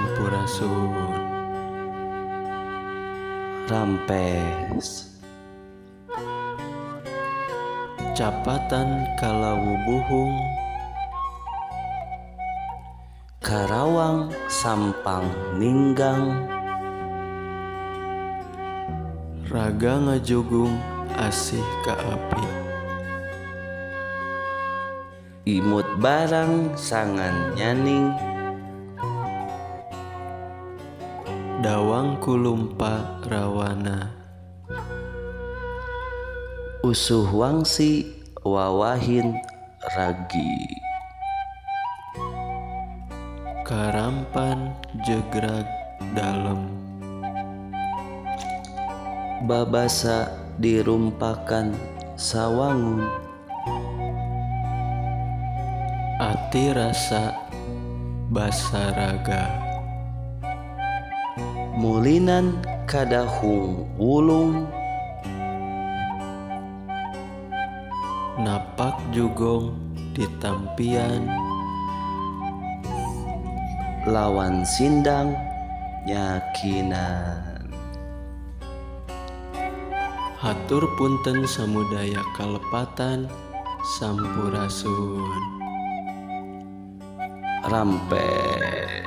Sampurasun. Rampes. Capatan kalawu buhung, Karawang sampang ninggang, raga ngajugung asih ka api. Imut barang sangan nyaning, Dawang kulumpa rawana. Usuh wangsi wawahin ragi. Karampan jegrag dalem, Babasa dirumpakan sawangun, ati rasa basaraga. Mulinan kadahung wulung, Napak jugong ditampian, Lawan sindang nyakinan. Hatur punten samudaya kalepatan. Sampurasun. Rampes.